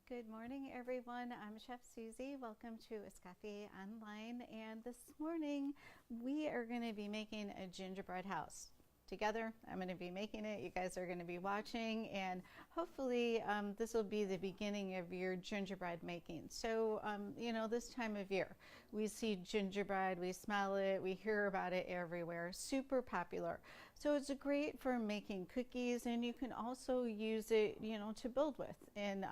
Good morning, everyone. I'm Chef Susie. Welcome to Escafe Online. And this morning we are going to be making a gingerbread house. Together, I'm going to be making it. You guys are going to be watching, and hopefully this will be the beginning of your gingerbread making. So, this time of year, we see gingerbread, we smell it, we hear about it everywhere. Super popular. So it's great for making cookies, and you can also use it, to build with. And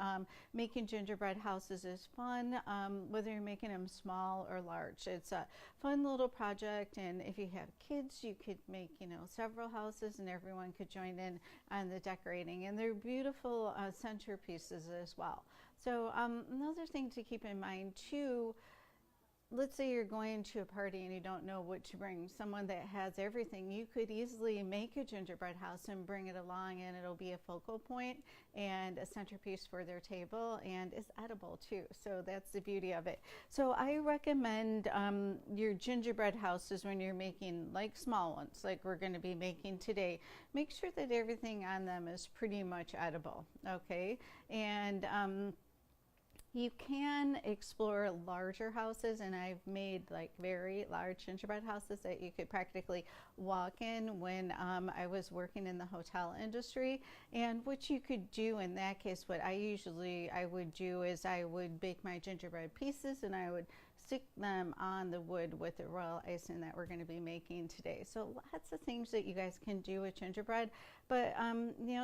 making gingerbread houses is fun, whether you're making them small or large. It's a fun little project, and if you have kids, you could make, several houses and everyone could join in on the decorating, and they're beautiful centerpieces as well. So another thing to keep in mind too, let's say you're going to a party and you don't know what to bring, someone that has everything, you could easily make a gingerbread house and bring it along, and it'll be a focal point and a centerpiece for their table, and is edible too. So that's the beauty of it. So I recommend your gingerbread houses, when you're making like small ones like we're going to be making today, make sure that everything on them is pretty much edible. Okay. And you can explore larger houses, and I've made like very large gingerbread houses that you could practically walk in when I was working in the hotel industry. And what you could do in that case, what I would do is I would bake my gingerbread pieces and I would stick them on the wood with the royal icing that we're going to be making today. So lots of things that you guys can do with gingerbread, but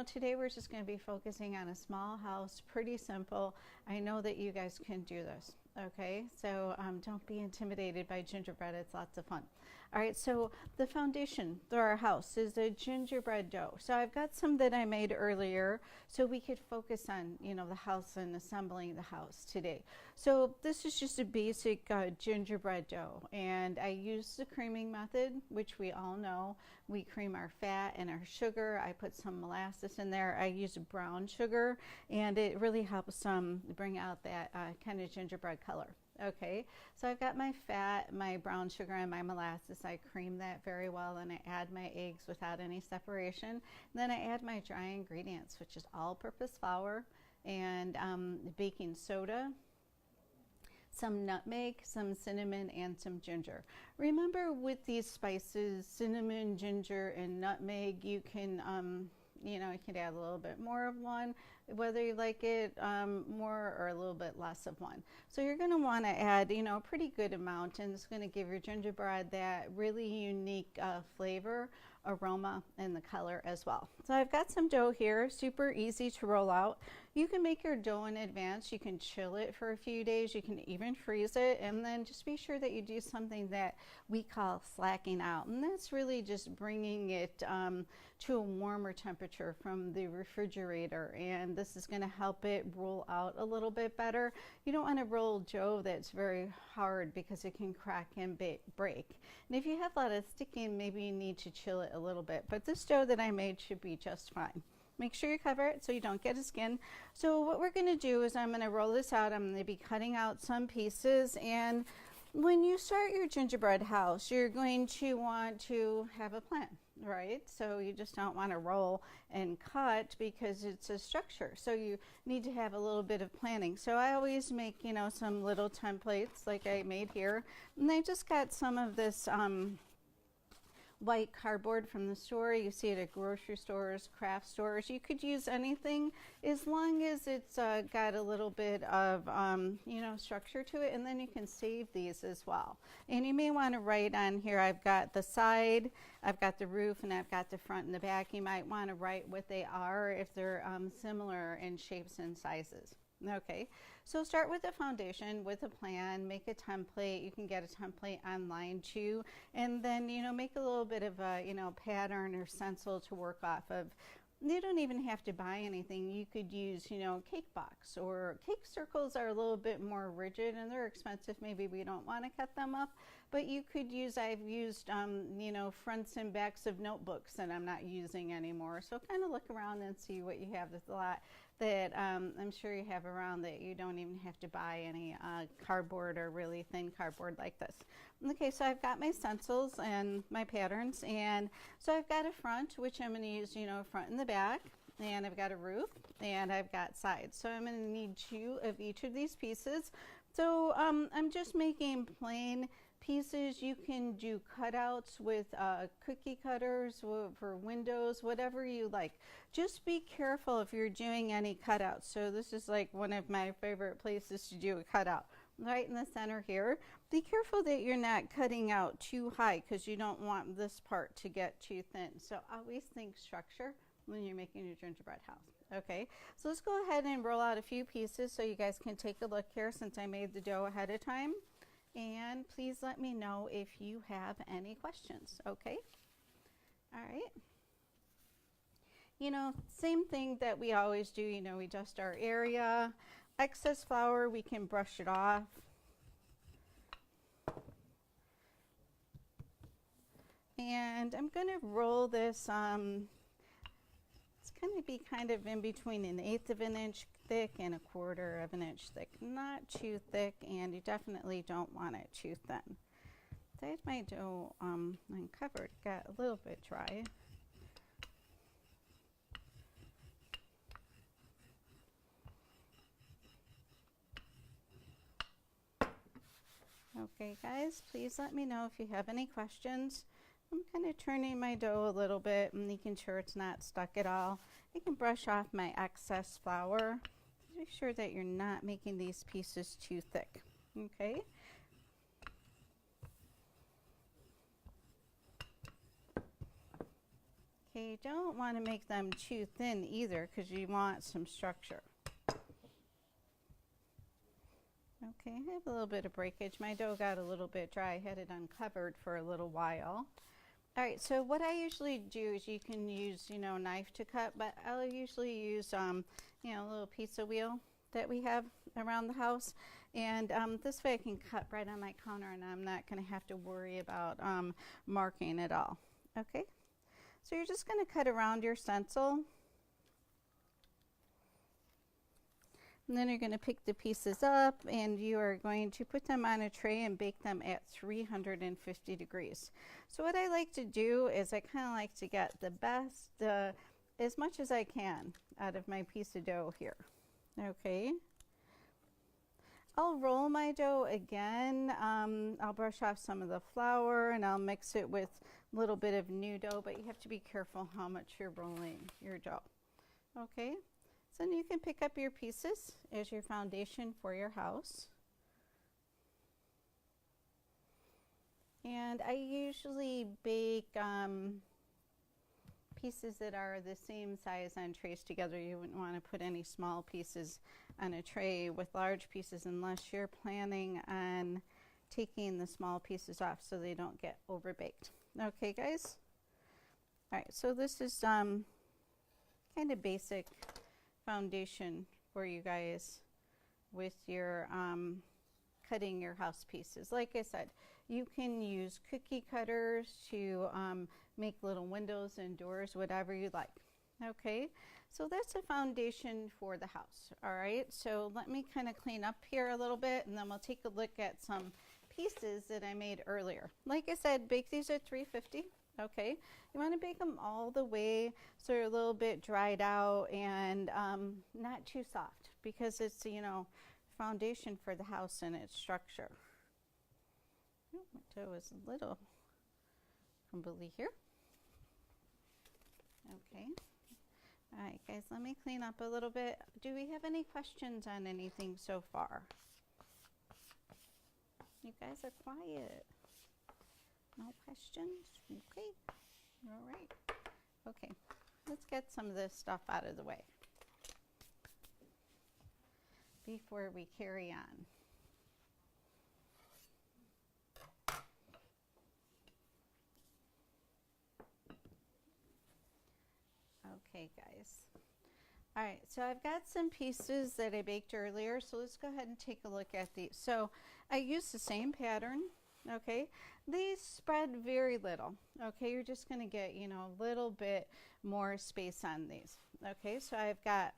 today we're just going to be focusing on a small house, pretty simple. I know that you guys can do this. Okay, so don't be intimidated by gingerbread. It's lots of fun. All right, so the foundation for our house is a gingerbread dough. So I've got some that I made earlier, so we could focus on, the house and assembling the house today. So this is just a basic gingerbread dough, and I use the creaming method, which we all know. We cream our fat and our sugar. I put some molasses in there. I use brown sugar, and it really helps bring out that kind of gingerbread color. Okay, so I've got my fat, my brown sugar, and my molasses. I cream that very well, and I add my eggs without any separation. And then I add my dry ingredients, which is all-purpose flour and baking soda, some nutmeg, some cinnamon, and some ginger. Remember, with these spices, cinnamon, ginger, and nutmeg, you can you can add a little bit more of one, whether you like it more or a little bit less of one. So you're going to want to add, a pretty good amount, and it's going to give your gingerbread that really unique flavor, aroma, and the color as well. So I've got some dough here, super easy to roll out. You can make your dough in advance. You can chill it for a few days. You can even freeze it, and then just be sure that you do something that we call slacking out, and that's really just bringing it to a warmer temperature from the refrigerator, and this is going to help it roll out a little bit better. You don't want to roll dough that's very hard because it can crack and break. And if you have a lot of sticking, maybe you need to chill it a little bit, but this dough that I made should be just fine. Make sure you cover it so you don't get a skin. So what we're going to do is I'm going to roll this out. I'm going to be cutting out some pieces, and when you start your gingerbread house, you're going to want to have a plan, right? So you just don't want to roll and cut because it's a structure. So you need to have a little bit of planning. So I always make, some little templates like I made here. And I just got some of this white cardboard from the store. You see it at grocery stores, craft stores. You could use anything as long as it's got a little bit of structure to it, and then you can save these as well. And you may want to write on here, I've got the side, I've got the roof, and I've got the front and the back. You might want to write what they are if they're similar in shapes and sizes. Okay, so start with a foundation, with a plan, make a template. You can get a template online too, and then make a little bit of a pattern or stencil to work off of. You don't even have to buy anything. You could use, cake box, or cake circles are a little bit more rigid and they're expensive. Maybe we don't want to cut them up, but you could use, I've used, fronts and backs of notebooks that I'm not using anymore. So kind of look around and see what you have. There's a lot that I'm sure you have around that you don't even have to buy any cardboard or really thin cardboard like this. Okay, so I've got my stencils and my patterns, and so I've got a front, which I'm going to use, front and the back. and I've got a roof, and I've got sides. So I'm going to need 2 of each of these pieces. So I'm just making plain pieces. You can do cutouts with cookie cutters for windows, whatever you like. Just be careful if you're doing any cutouts. So this is like one of my favorite places to do a cutout, right in the center here. Be careful that you're not cutting out too high, because you don't want this part to get too thin. So always think structure when you're making your gingerbread house. Okay, so let's go ahead and roll out a few pieces so you guys can take a look here, since I made the dough ahead of time. And please let me know if you have any questions. Okay, all right. You know, same thing that we always do. You know, we dust our area. Excess flour, we can brush it off. And I'm going to roll this, it's going to be kind of in between 1/8 of an inch thick and 1/4 of an inch thick. Not too thick, and you definitely don't want it too thin. I had my dough uncovered, got a little bit dry. Okay guys, please let me know if you have any questions. I'm kind of turning my dough a little bit and making sure it's not stuck at all. I can brush off my excess flour. Make sure that you're not making these pieces too thick. Okay. Okay, you don't want to make them too thin either, because you want some structure. Okay, I have a little bit of breakage. My dough got a little bit dry. I had it uncovered for a little while. All right, so what I usually do is, you can use, you know, knife to cut, but I'll usually use, you know, a little pizza wheel that we have around the house. And this way I can cut right on my counter, and I'm not going to have to worry about marking at all. Okay, so you're just going to cut around your stencil. And then you're going to pick the pieces up, and you are going to put them on a tray and bake them at 350 degrees. So what I like to do is, I kind of like to get the best, as much as I can out of my piece of dough here. Okay. I'll roll my dough again. I'll brush off some of the flour, and I'll mix it with a little bit of new dough, but you have to be careful how much you're rolling your dough. Okay. So then you can pick up your pieces as your foundation for your house. And I usually bake pieces that are the same size on trays together. You wouldn't want to put any small pieces on a tray with large pieces, unless you're planning on taking the small pieces off so they don't get overbaked. Okay guys? All right, so this is kind of basic foundation for you guys with your cutting your house pieces. Like I said, you can use cookie cutters to make little windows and doors, whatever you like. Okay, so that's a foundation for the house. All right, so let me kind of clean up here a little bit, and then we'll take a look at some pieces that I made earlier. Like I said, bake these at 350. Okay, you want to bake them all the way so they're a little bit dried out and not too soft, because it's, you know, foundation for the house and its structure. Oh, my dough is a little crumbly here. Okay. All right, guys, let me clean up a little bit. Do we have any questions on anything so far? You guys are quiet. No questions? Okay. All right. Okay. Let's get some of this stuff out of the way before we carry on. Okay, guys. All right, so I've got some pieces that I baked earlier, so let's go ahead and take a look at these. So I used the same pattern. Okay, these spread very little. Okay, you're just going to get, you know, a little bit more space on these. Okay, so I've got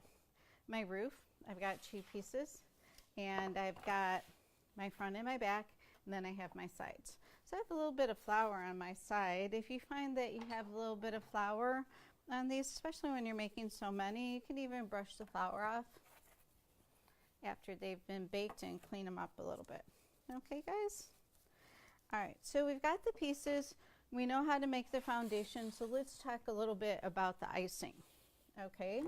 my roof, I've got 2 pieces, and I've got my front and my back, and then I have my sides. So I have a little bit of flour on my side. If you find that you have a little bit of flour on these, especially when you're making so many. You can even brush the flour off after they've been baked and clean them up a little bit. Okay, guys? All right, so we've got the pieces. We know how to make the foundation, so let's talk a little bit about the icing. Okay,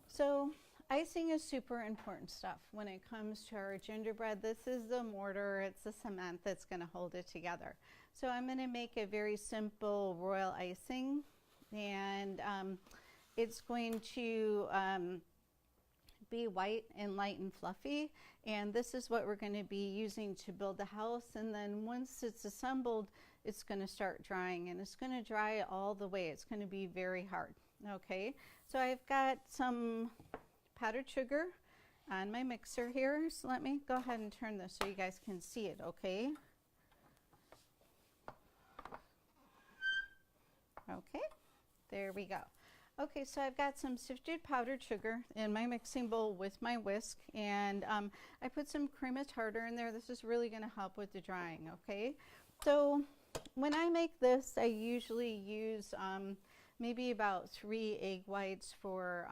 so icing is super important stuff when it comes to our gingerbread. This is the mortar, it's the cement that's going to hold it together. So I'm going to make a very simple royal icing, and it's going to be white and light and fluffy, and this is what we're going to be using to build the house. And then once it's assembled, it's going to start drying, and it's going to dry all the way. It's going to be very hard. Okay, so I've got some powdered sugar on my mixer here, so let me go ahead and turn this so you guys can see it. Okay, there we go. Okay, so I've got some sifted powdered sugar in my mixing bowl with my whisk, and I put some cream of tartar in there. This is really going to help with the drying. Okay, so when I make this, I usually use maybe about 3 egg whites for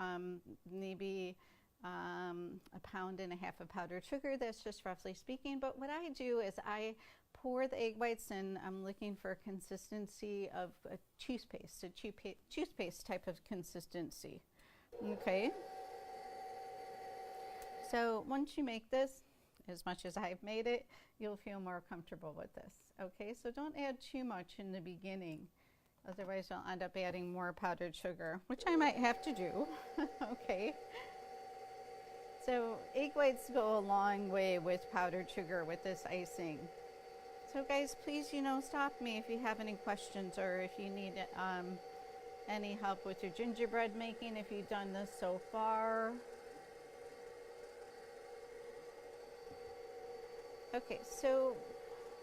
maybe 1.5 pounds of powdered sugar. That's just roughly speaking. But what I do is I pour the egg whites in. I'm looking for a consistency of a toothpaste type of consistency. Okay. So once you make this, as much as I've made it, you'll feel more comfortable with this. Okay, so don't add too much in the beginning. Otherwise, you'll end up adding more powdered sugar, which I might have to do. Okay. So egg whites go a long way with powdered sugar with this icing. So guys, please, stop me if you have any questions, or if you need any help with your gingerbread making, if you've done this so far. Okay, so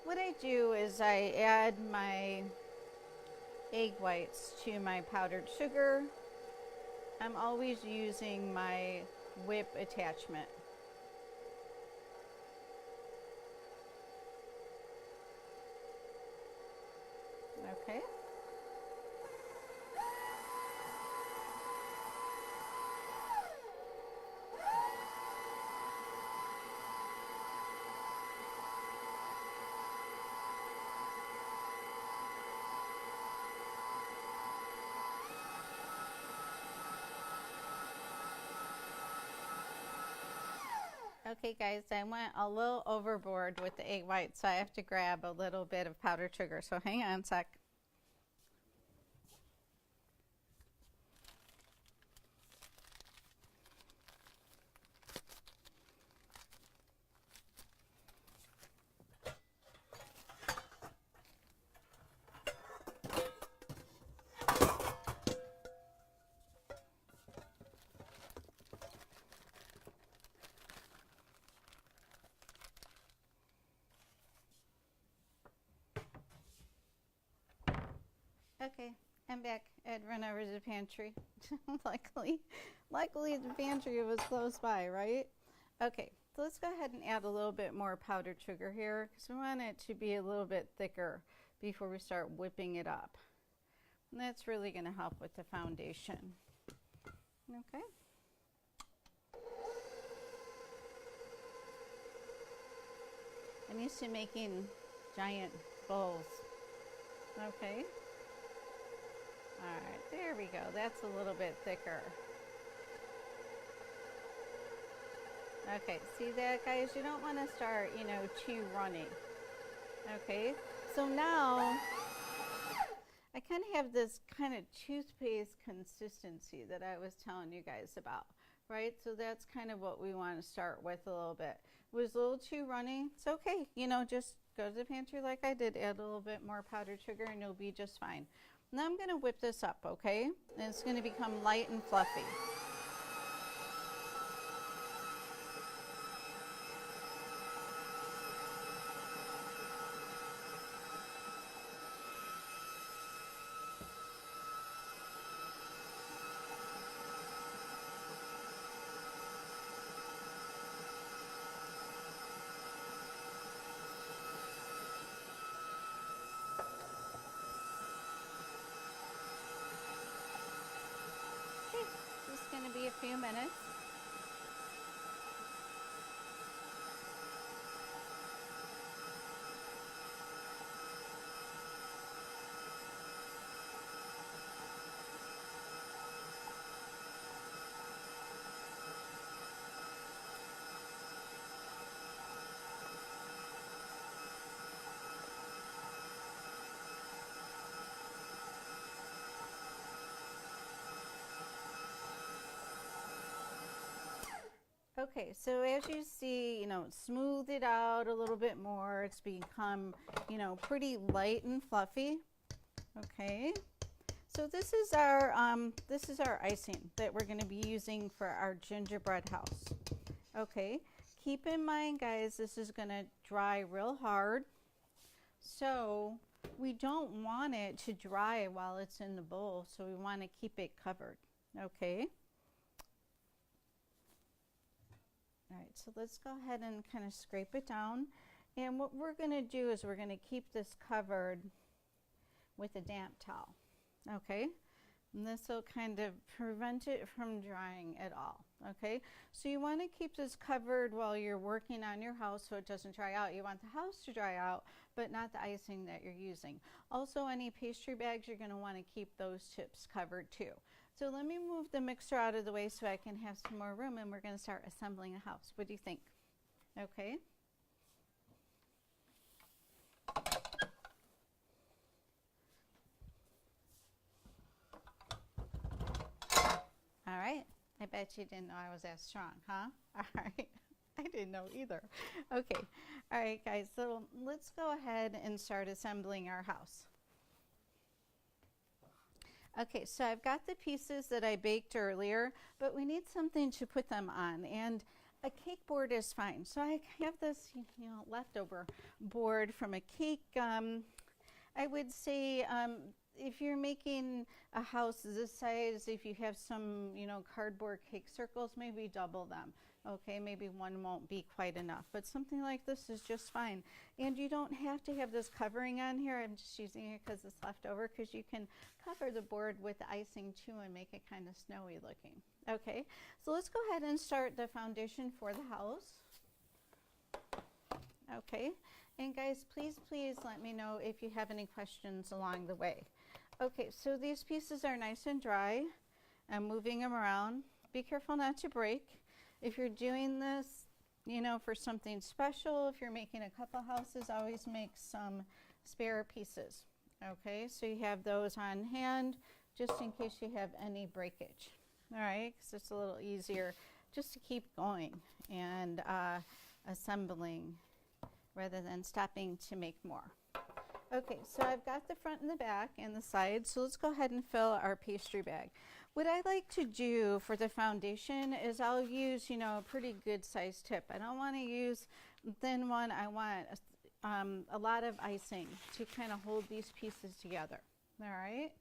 what I do is I add my egg whites to my powdered sugar. I'm always using my whip attachment. Okay. Okay guys, I went a little overboard with the egg white, so I have to grab a little bit of powdered sugar. So hang on a sec. Okay, I'm back. I'd run over to the pantry. Luckily the pantry was close by, right? Okay, so let's go ahead and add a little bit more powdered sugar here, because we want it to be a little bit thicker before we start whipping it up. And that's really going to help with the foundation. Okay. I'm used to making giant bowls. Okay. All right, there we go. That's a little bit thicker. Okay, see that, guys? You don't want to start, too runny. Okay, so now I kind of have this kind of toothpaste consistency that I was telling you guys about, right? So that's kind of what we want to start with a little bit. It was a little too runny. It's okay, just go to the pantry like I did, add a little bit more powdered sugar, and you'll be just fine. Now I'm going to whip this up, okay? And it's going to become light and fluffy. just going to be a few minutes. Okay, so as you see, smooth it out a little bit more. It's become, pretty light and fluffy. Okay, so this is our icing that we're going to be using for our gingerbread house. Okay, keep in mind, guys, this is going to dry real hard, so we don't want it to dry while it's in the bowl, so we want to keep it covered. Okay. All right, so let's go ahead and kind of scrape it down. And what we're going to do is we're going to keep this covered with a damp towel. Okay, and this will kind of prevent it from drying at all. Okay, so you want to keep this covered while you're working on your house so it doesn't dry out. You want the house to dry out, but not the icing that you're using. Also, any pastry bags, you're going to want to keep those tips covered too. So let me move the mixer out of the way so I can have some more room, and we're going to start assembling a house. What do you think? Okay. All right. I bet you didn't know I was that strong, huh? All right. I didn't know either. Okay. All right, guys. So let's go ahead and start assembling our house. Okay, so I've got the pieces that I baked earlier, but we need something to put them on, and a cake board is fine. So I have this, leftover board from a cake. I would say if you're making a house this size, if you have some, cardboard cake circles, maybe double them. Okay, maybe one won't be quite enough, but something like this is just fine. And you don't have to have this covering on here. I'm just using it because it's left over, because you can cover the board with icing too and make it kind of snowy looking. Okay, so let's go ahead and start the foundation for the house. Okay, and guys, please let me know if you have any questions along the way. Okay, so these pieces are nice and dry. I'm moving them around. Be careful not to break. If you're doing this, for something special, if you're making a couple houses, always make some spare pieces. Okay, so you have those on hand just in case you have any breakage. All right, because it's a little easier just to keep going and assembling rather than stopping to make more. Okay, so I've got the front and the back and the sides, so let's go ahead and fill our pastry bag. What I like to do for the foundation is I'll use, a pretty good size tip. I don't want to use a thin one. I want a lot of icing to kind of hold these pieces together. All right.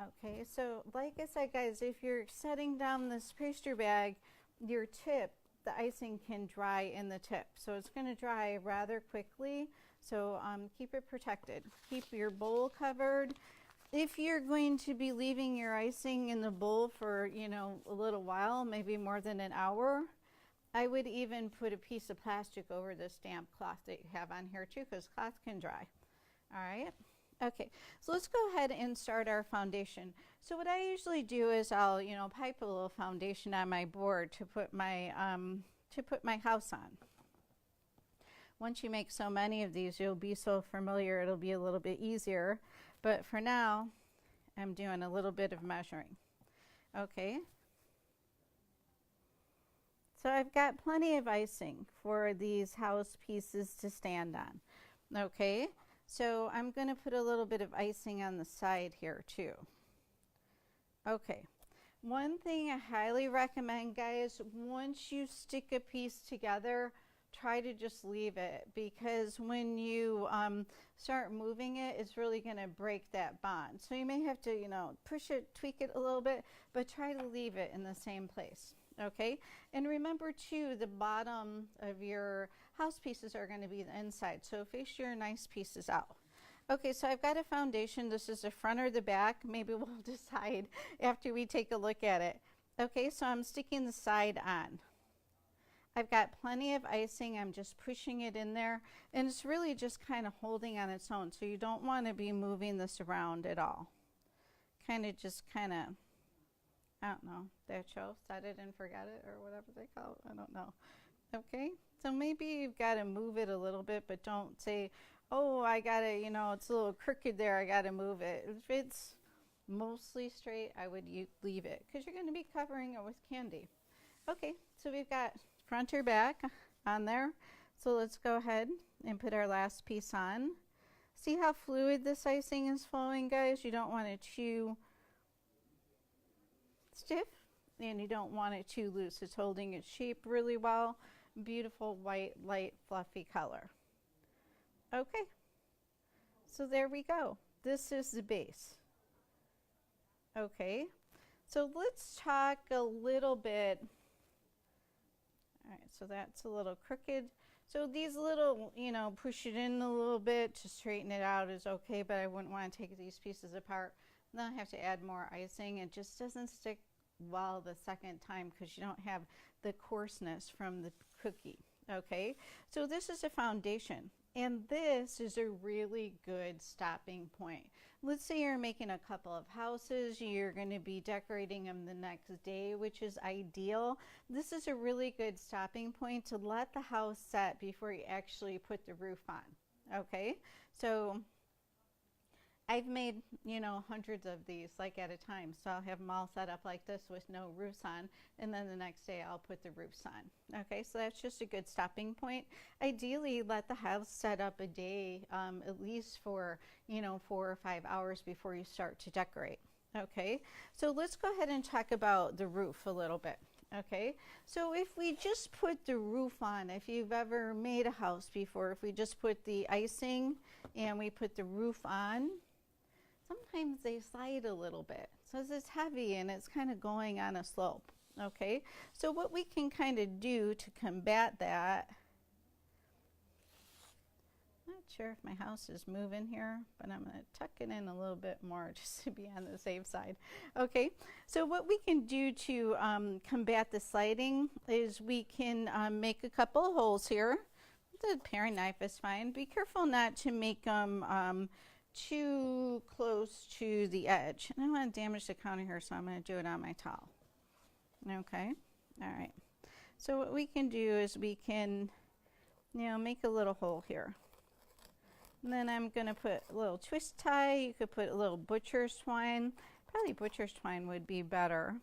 Okay, so like I said, guys, if you're setting down this pastry bag, your tip, the icing can dry in the tip. So it's going to dry rather quickly. So keep it protected. Keep your bowl covered. If you're going to be leaving your icing in the bowl for, a little while, maybe more than an hour, I would even put a piece of plastic over this damp cloth that you have on here too, because cloth can dry. All right. Okay, so let's go ahead and start our foundation. So what I usually do is I'll, pipe a little foundation on my board to put my house on. Once you make so many of these, you'll be so familiar, it'll be a little bit easier. But for now, I'm doing a little bit of measuring. Okay. So I've got plenty of icing for these house pieces to stand on. Okay. So I'm going to put a little bit of icing on the side here too. Okay. One thing I highly recommend, guys, once you stick a piece together, try to just leave it, because when you start moving it, it's really going to break that bond. So you may have to, push it, tweak it a little bit, but try to leave it in the same place. Okay, and remember too, the bottom of your house pieces are going to be the inside, so face your nice pieces out. Okay, so I've got a foundation. This is the front or the back. Maybe we'll decide after we take a look at it. Okay, so I'm sticking the side on. I've got plenty of icing. I'm just pushing it in there, and it's really just kind of holding on its own. So you don't want to be moving this around at all. Kind of just kind of, I don't know, that show, set it and forget it or whatever they call it. I don't know. Okay, so maybe you've got to move it a little bit, but don't say, oh, I got to, you know, it's a little crooked there, I got to move it. If it's mostly straight, I would leave it because you're going to be covering it with candy. Okay, so we've got front or back on there. So let's go ahead and put our last piece on. See how fluid this icing is flowing, guys? You don't want it too stiff and you don't want it too loose. It's holding its shape really well. Beautiful white, light, fluffy color. Okay, so there we go. This is the base. Okay, so let's talk a little bit. All right, so that's a little crooked. So these little, you know, push it in a little bit to straighten it out is okay, but I wouldn't want to take these pieces apart. Then I have to add more icing. It just doesn't stick well the second time because you don't have the coarseness from the cookie. Okay, so this is a foundation, and this is a really good stopping point. Let's say you're making a couple of houses, you're going to be decorating them the next day, which is ideal. This is a really good stopping point to let the house set before you actually put the roof on. Okay, so I've made, you know, hundreds of these like at a time. So I'll have them all set up like this with no roofs on, and then the next day I'll put the roofs on. Okay, so that's just a good stopping point. Ideally, let the house set up a day, at least for, you know, 4 or 5 hours before you start to decorate. Okay, so let's go ahead and talk about the roof a little bit. Okay, so if we just put the roof on, if you've ever made a house before, if we just put the icing and we put the roof on, sometimes they slide a little bit. So it's heavy and it's kind of going on a slope. Okay, so what we can kind of do to combat that, not sure if my house is moving here, but I'm going to tuck it in a little bit more just to be on the safe side. Okay, so what we can do to combat the sliding is we can make a couple of holes here. The paring knife is fine. Be careful not to make them too close to the edge. I don't want to damage the counter here, so I'm going to do it on my towel. Okay, all right. So what we can do is we can, you know, make a little hole here. And then I'm going to put a little twist tie. You could put a little butcher's twine. Probably butcher's twine would be better.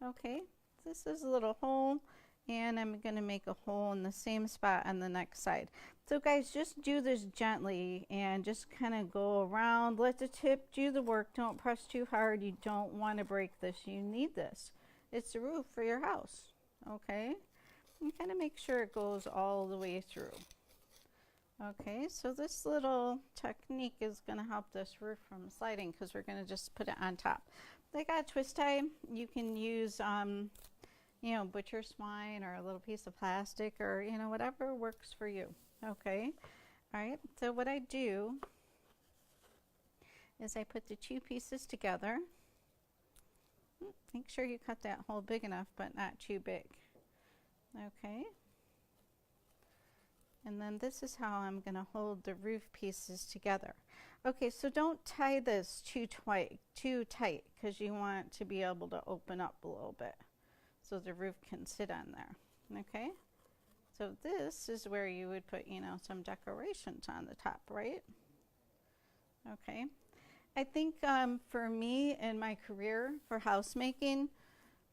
Okay, this is a little hole, and I'm going to make a hole in the same spot on the next side. So guys, just do this gently and just kind of go around. Let the tip do the work. Don't press too hard. You don't want to break this. You need this. It's the roof for your house. Okay, and kind of make sure it goes all the way through. Okay, so this little technique is going to help this roof from sliding because we're going to just put it on top. I got a twist tie. You can use you know, butcher's twine or a little piece of plastic or, you know, whatever works for you. Okay, all right, so what I do is I put the two pieces together. Make sure you cut that hole big enough but not too big. Okay, and then this is how I'm going to hold the roof pieces together. Okay, so don't tie this too tight because you want to be able to open up a little bit so the roof can sit on there. Okay, so this is where you would put, you know, some decorations on the top, right? Okay, I think for me in my career for house making,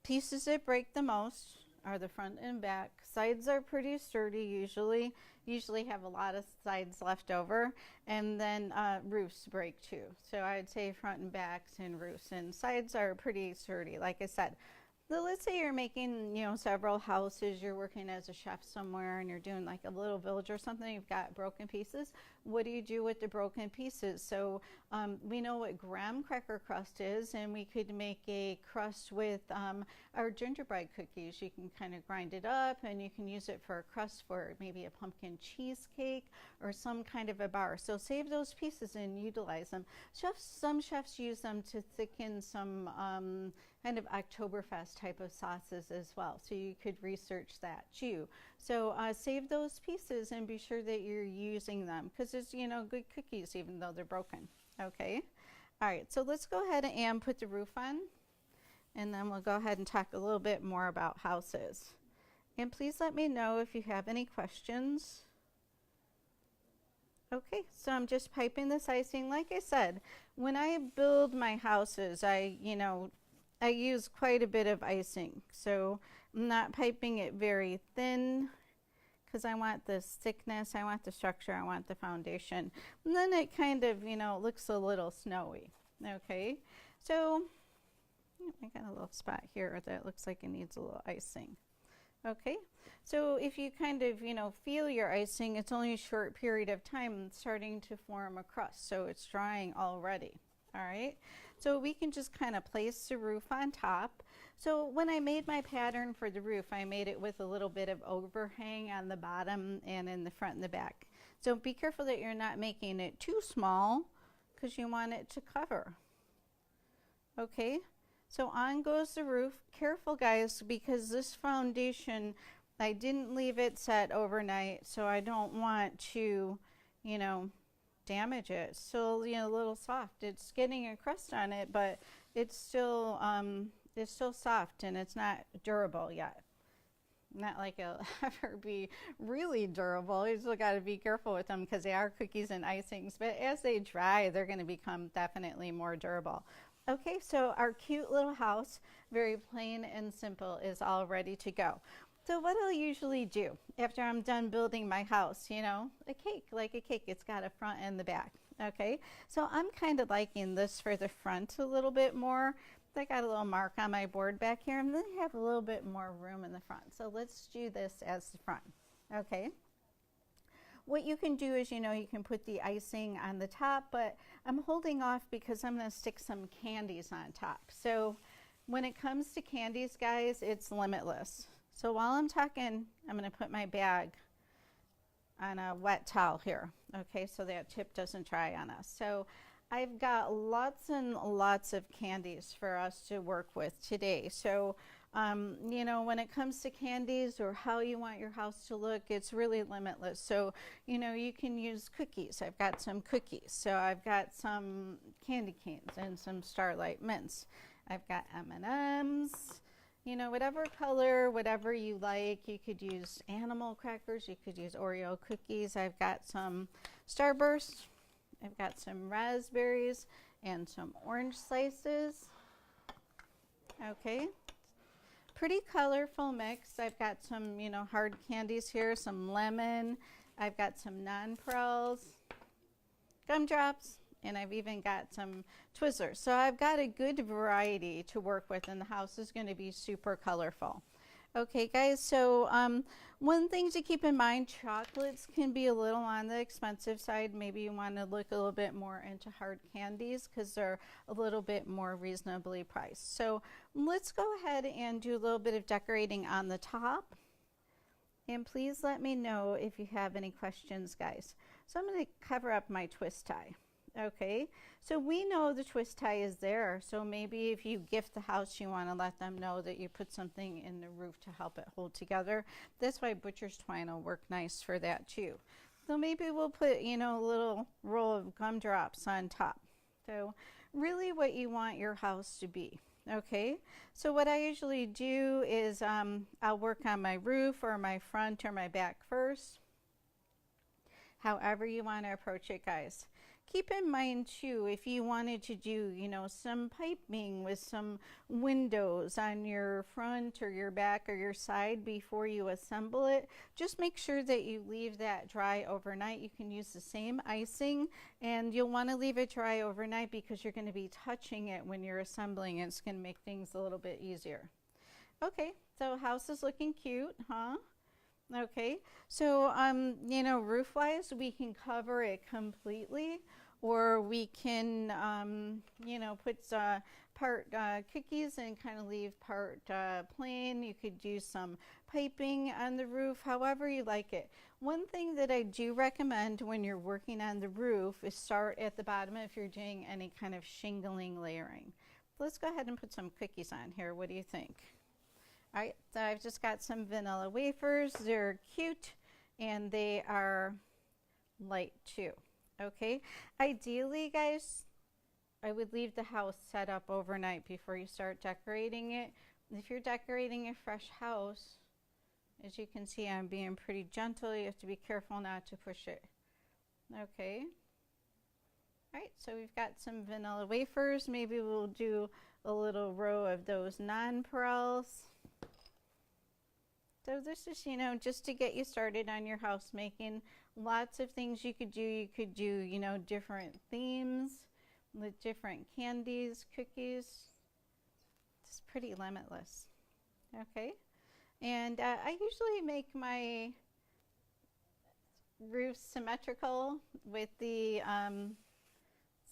pieces that break the most are the front and back. Sides are pretty sturdy usually have a lot of sides left over, and then roofs break too. So I'd say front and backs and roofs, and sides are pretty sturdy. Like I said, So let's say you're making, several houses, you're working as a chef somewhere and you're doing like a little village or something, you've got broken pieces. What do you do with the broken pieces? So we know what graham cracker crust is, and we could make a crust with our gingerbread cookies. You can kind of grind it up and you can use it for a crust for maybe a pumpkin cheesecake or some kind of a bar. So save those pieces and utilize them. Some chefs use them to thicken some kind of Oktoberfest type of sauces as well. So you could research that too. So save those pieces and be sure that you're using them, because it's, good cookies even though they're broken. Okay. All right. So let's go ahead and put the roof on, and then we'll go ahead and talk a little bit more about houses. And please let me know if you have any questions. Okay, so I'm just piping this icing. Like I said, when I build my houses, I use quite a bit of icing. So I'm not piping it very thin because I want this thickness, I want the structure, I want the foundation. And then it kind of, looks a little snowy. Okay, so I got a little spot here that looks like it needs a little icing. Okay, so if you kind of, feel your icing, it's only a short period of time starting to form a crust, so it's drying already. All right, so we can just kind of place the roof on top. So when I made my pattern for the roof, I made it with a little bit of overhang on the bottom and in the front and the back. So be careful that you're not making it too small, because you want it to cover. Okay, so on goes the roof. Careful guys, because this foundation, I didn't leave it set overnight, so I don't want to, damage it. It's still, a little soft. It's getting a crust on it, but it's still soft and it's not durable yet. Not like it'll ever be really durable. You still got to be careful with them because they are cookies and icings, but as they dry, they're going to become definitely more durable. Okay, so our cute little house, very plain and simple, is all ready to go. So what I'll usually do after I'm done building my house, a cake, like a cake, it's got a front and the back. Okay, so I'm kind of liking this for the front a little bit more. I got a little mark on my board back here, and then I have a little bit more room in the front. So let's do this as the front. Okay. What you can do is, you can put the icing on the top, but I'm holding off because I'm going to stick some candies on top. So when it comes to candies, guys, it's limitless. So while I'm talking, I'm going to put my bag on a wet towel here. Okay, so that tip doesn't dry on us. So I've got lots and lots of candies for us to work with today. So when it comes to candies or how you want your house to look, it's really limitless. So, you can use cookies. I've got some cookies. So I've got some candy canes and some Starlight Mints. I've got M&Ms, whatever color, whatever you like. You could use animal crackers. You could use Oreo cookies. I've got some Starburst. I've got some raspberries and some orange slices. Okay. Pretty colorful mix. I've got some, hard candies here, some lemon. I've got some nonpareils, gumdrops, and I've even got some Twizzlers. So I've got a good variety to work with, and the house is going to be super colorful. Okay, guys, so one thing to keep in mind, chocolates can be a little on the expensive side. Maybe you want to look a little bit more into hard candies because they're a little bit more reasonably priced. So let's go ahead and do a little bit of decorating on the top. And please let me know if you have any questions, guys. So I'm going to cover up my twist tie. Okay, so we know the twist tie is there, so maybe if you gift the house, you want to let them know that you put something in the roof to help it hold together. That's why butcher's twine will work nice for that too. So maybe we'll put, a little roll of gumdrops on top. So really what you want your house to be. Okay, so what I usually do is I'll work on my roof or my front or my back first. However you want to approach it, guys. Keep in mind too, if you wanted to do, some piping with some windows on your front or your back or your side before you assemble it, just make sure that you leave that dry overnight. You can use the same icing, and you'll want to leave it dry overnight because you're going to be touching it when you're assembling it. It's going to make things a little bit easier. Okay, so house is looking cute, huh? Okay, so you know, roof-wise, we can cover it completely, or we can, you know, put part cookies and kind of leave part plain. You could do some piping on the roof, however you like it. One thing that I do recommend when you're working on the roof is start at the bottom if you're doing any kind of shingling layering. Let's go ahead and put some cookies on here. What do you think? All right, so I've just got some vanilla wafers. They're cute and they are light too. Okay, ideally, guys, I would leave the house set up overnight before you start decorating it. If you're decorating a fresh house, as you can see, I'm being pretty gentle. You have to be careful not to push it. Okay. All right, so we've got some vanilla wafers. Maybe we'll do a little row of those nonpareils. So this is, you know, just to get you started on your house making. Lots of things you could do. You could do, you know, different themes with different candies, cookies. It's pretty limitless. Okay. And I usually make my roofs symmetrical with the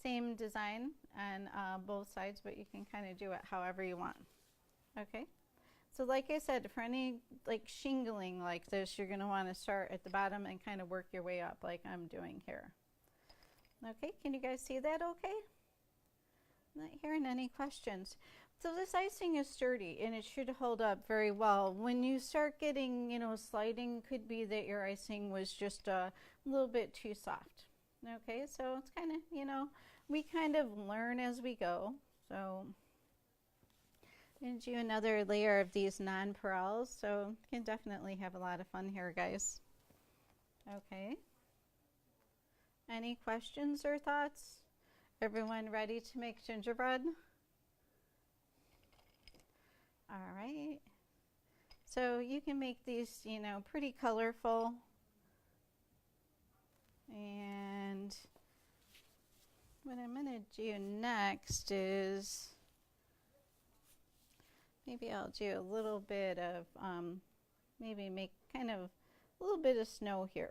same design on both sides, but you can kind of do it however you want. Okay. So like I said, for any like shingling like this, you're going to want to start at the bottom and kind of work your way up like I'm doing here. Okay, can you guys see that okay? Not hearing any questions. So this icing is sturdy and it should hold up very well. When you start getting, you know, sliding, could be that your icing was just a little bit too soft. Okay, so it's kind of, you know, we kind of learn as we go. So I'm going to do another layer of these nonpareils, so you can definitely have a lot of fun here, guys. Okay. Any questions or thoughts? Everyone ready to make gingerbread? All right. So you can make these, you know, pretty colorful. And what I'm going to do next is maybe I'll do a little bit of, maybe make kind of a little bit of snow here.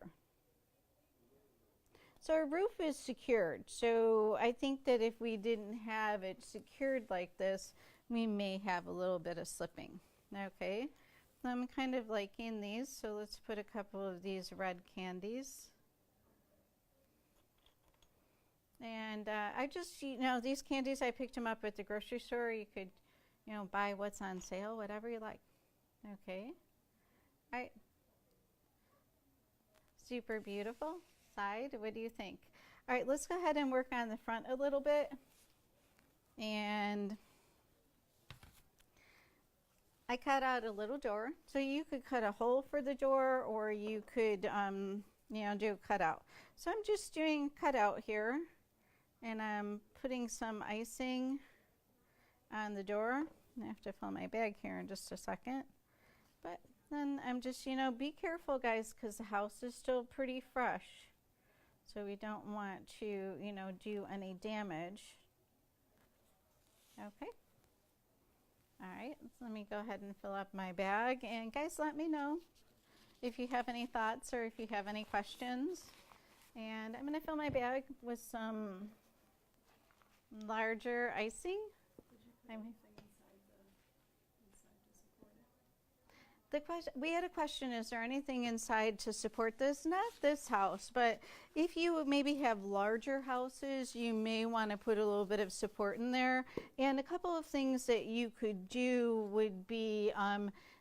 So our roof is secured. So I think that if we didn't have it secured like this, we may have a little bit of slipping. Okay, I'm kind of liking these. So let's put a couple of these red candies. And I just, you know, these candies, I picked them up at the grocery store. You could, you know, buy what's on sale, whatever you like. Okay. All right. Super beautiful side. What do you think? All right, let's go ahead and work on the front a little bit. And I cut out a little door. So you could cut a hole for the door, or you could, you know, do a cutout. So I'm just doing cutout here. And I'm putting some icing on the door. I have to fill my bag here in just a second. But then I'm just, you know, be careful, guys, because the house is still pretty fresh. So we don't want to, you know, do any damage. Okay. All right, so let me go ahead and fill up my bag. And guys, let me know if you have any thoughts or if you have any questions. And I'm going to fill my bag with some larger icing. The question, we had a question, is there anything inside to support this? Not this house, but if you maybe have larger houses, you may want to put a little bit of support in there. And a couple of things that you could do would be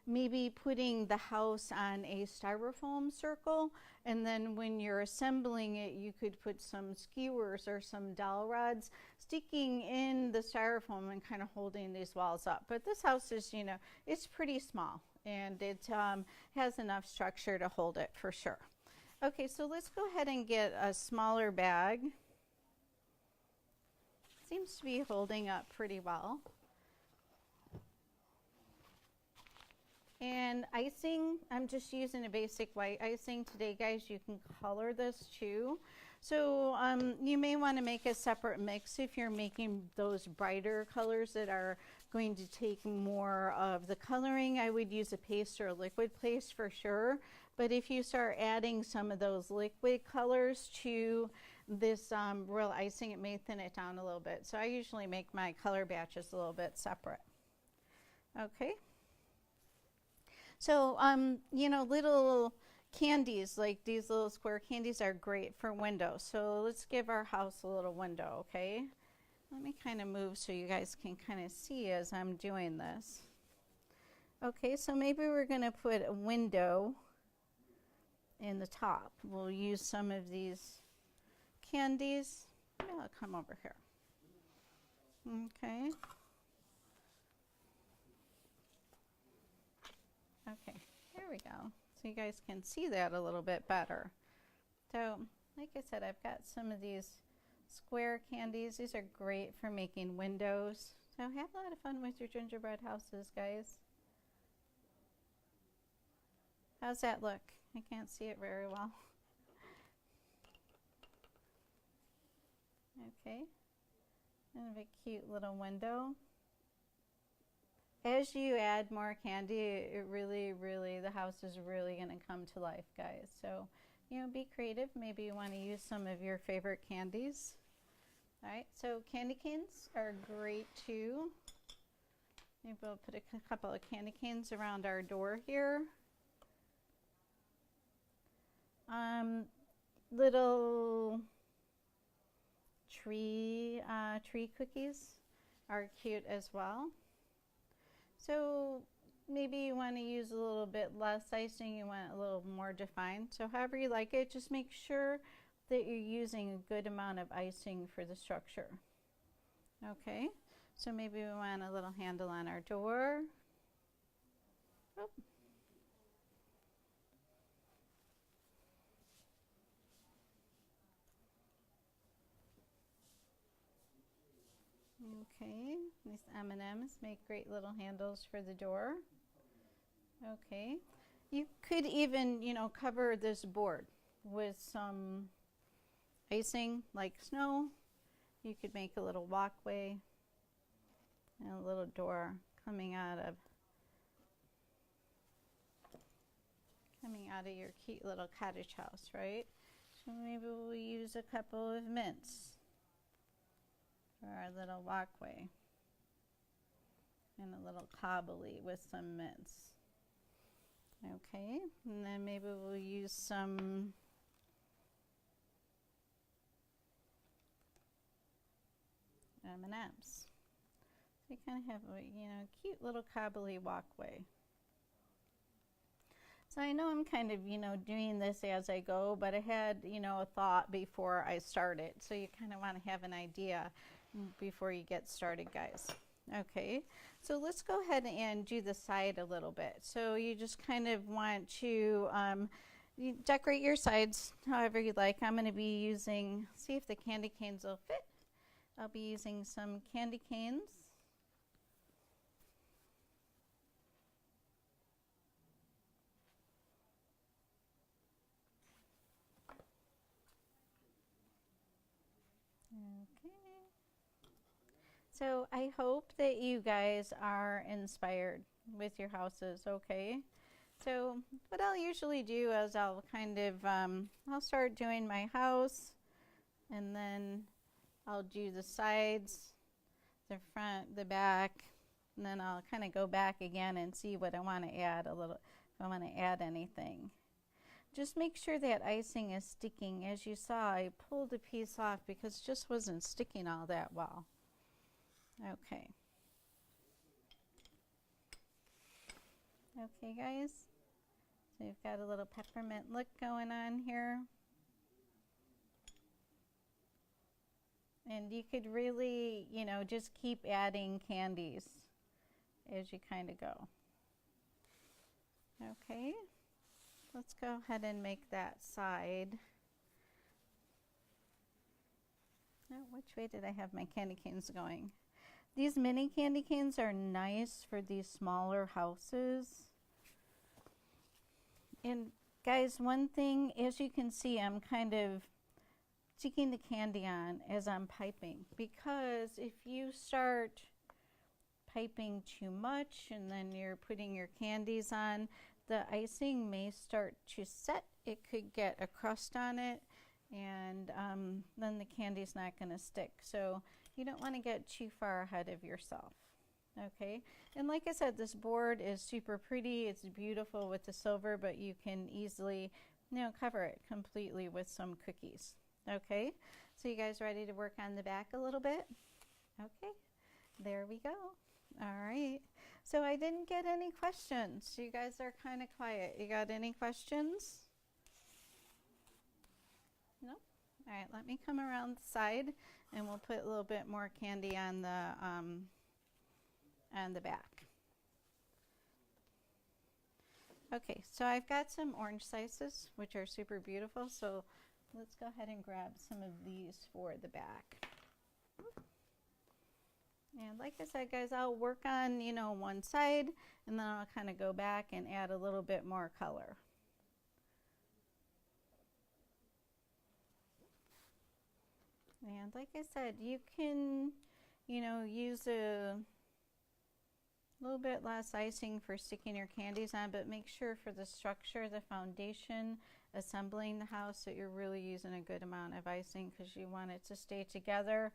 maybe putting the house on a styrofoam circle, and then when you're assembling it, you could put some skewers or some dowel rods sticking in the styrofoam and kind of holding these walls up. But this house is, you know, it's pretty small. And it has enough structure to hold it for sure. Okay, so let's go ahead and get a smaller bag. Seems to be holding up pretty well. And icing, I'm just using a basic white icing today, guys. You can color this too. So you may want to make a separate mix if you're making those brighter colors that are going to take more of the coloring. I would use a paste or a liquid paste for sure. But if you start adding some of those liquid colors to this real icing, it may thin it down a little bit. So I usually make my color batches a little bit separate. Okay. So, you know, little candies, like these little square candies, are great for windows. So let's give our house a little window, okay? Let me kind of move so you guys can kind of see as I'm doing this. Okay, so maybe we're going to put a window in the top. We'll use some of these candies. Maybe I'll come over here. Okay. Okay, here we go. So you guys can see that a little bit better. So, like I said, I've got some of these square candies. These are great for making windows. So have a lot of fun with your gingerbread houses, guys. How's that look? I can't see it very well. Okay, kind of a cute little window. As you add more candy, it really, the house is really going to come to life, guys. So, you know, be creative. Maybe you want to use some of your favorite candies. All right, so candy canes are great too. Maybe we'll put a couple of candy canes around our door here. Little tree cookies are cute as well. So maybe you want to use a little bit less icing, you want it a little more defined. So however you like it, just make sure that you're using a good amount of icing for the structure. Okay, so maybe we want a little handle on our door. Oh. Okay, these M&Ms make great little handles for the door. Okay, you could even, you know, cover this board with some icing like snow. You could make a little walkway and a little door coming out of your cute little cottage house, right? So maybe we'll use a couple of mints for our little walkway and a little cobbly with some mints. Okay, and then maybe we'll use some M&Ms. So you kind of have a, you know, cute little cobbly walkway. So I know I'm kind of, you know, doing this as I go, but I had, you know, a thought before I started. So you kind of want to have an idea before you get started, guys. Okay, so let's go ahead and do the side a little bit. So you just kind of want to you decorate your sides however you like. I'm going to be using, see if the candy canes will fit. I'll be using some candy canes. Okay. So I hope that you guys are inspired with your houses, okay? So what I'll usually do is I'll kind of, I'll start doing my house, and then I'll do the sides, the front, the back, and then I'll kind of go back again and see what I want to add a little, if I want to add anything. Just make sure that icing is sticking. As you saw, I pulled a piece off because it just wasn't sticking all that well. Okay. Okay, guys. So you've got a little peppermint look going on here. And you could really, you know, just keep adding candies as you kind of go. Okay. Let's go ahead and make that side. Oh, which way did I have my candy canes going? These mini candy canes are nice for these smaller houses. And guys, one thing, as you can see, I'm kind of sticking the candy on as I'm piping, because if you start piping too much and then you're putting your candies on, the icing may start to set. It could get a crust on it, and then the candy's not going to stick. So you don't want to get too far ahead of yourself. Okay, and like I said, this board is super pretty. It's beautiful with the silver, but you can easily, cover it completely with some cookies. Okay, so you guys ready to work on the back a little bit? Okay, there we go. All right, so I didn't get any questions. You guys are kind of quiet. You got any questions? No? All right, let me come around the side and we'll put a little bit more candy on the back. Okay, so I've got some orange slices, which are super beautiful, so let's go ahead and grab some of these for the back. And like I said, guys, I'll work on, one side, and then I'll kind of go back and add a little bit more color. And like I said, you can, use a little bit less icing for sticking your candies on, but make sure for the structure, the foundation, assembling the house, that you're really using a good amount of icing, because you want it to stay together.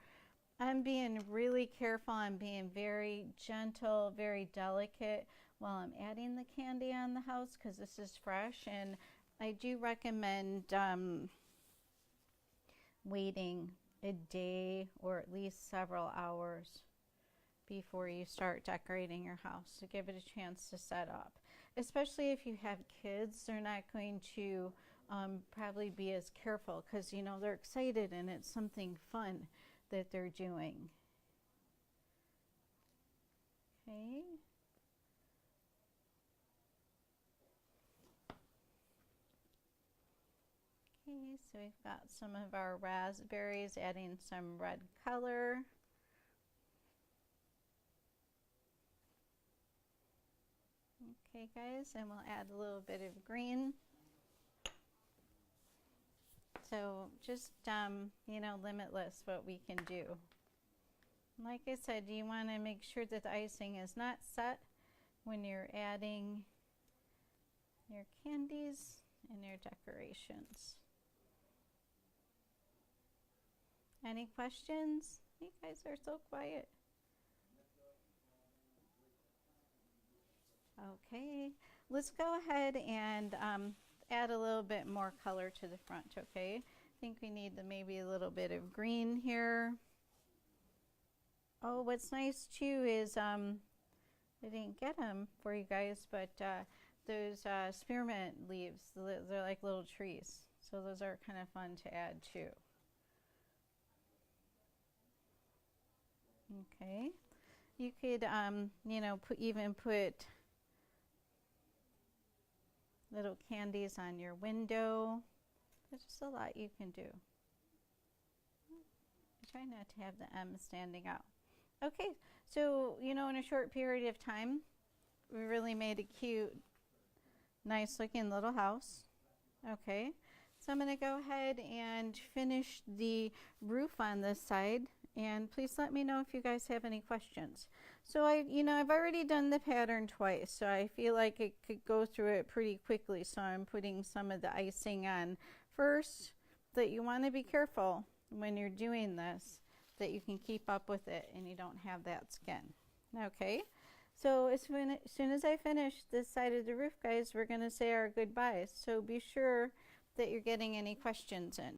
I'm being really careful. I'm being very gentle, very delicate while I'm adding the candy on the house, because this is fresh, and I do recommend waiting a day or at least several hours before you start decorating your house to give it a chance to set up. Especially if you have kids, they're not going to probably be as careful, because they're excited and it's something fun that they're doing. Okay. Okay, so we've got some of our raspberries, adding some red color. Okay, guys, and we'll add a little bit of green. So just, limitless what we can do. Like I said, you want to make sure that the icing is not set when you're adding your candies and your decorations. Any questions? You guys are so quiet. Okay, let's go ahead and add a little bit more color to the front, okay? I think we need maybe a little bit of green here. Oh, what's nice too is, I didn't get them for you guys, but those spearmint leaves, they're like little trees. So those are kind of fun to add too. Okay, you could, even put little candies on your window. There's just a lot you can do. Try not to have the M standing out. Okay, so in a short period of time, we really made a cute, nice looking little house. Okay, so I'm going to go ahead and finish the roof on this side, and please let me know if you guys have any questions. So I've already done the pattern twice, so I feel like it could go through it pretty quickly. So I'm putting some of the icing on first. That you want to be careful when you're doing this, that you can keep up with it and you don't have that skin. Okay, so as soon as I finish this side of the roof, guys, we're going to say our goodbyes. So be sure that you're getting any questions in.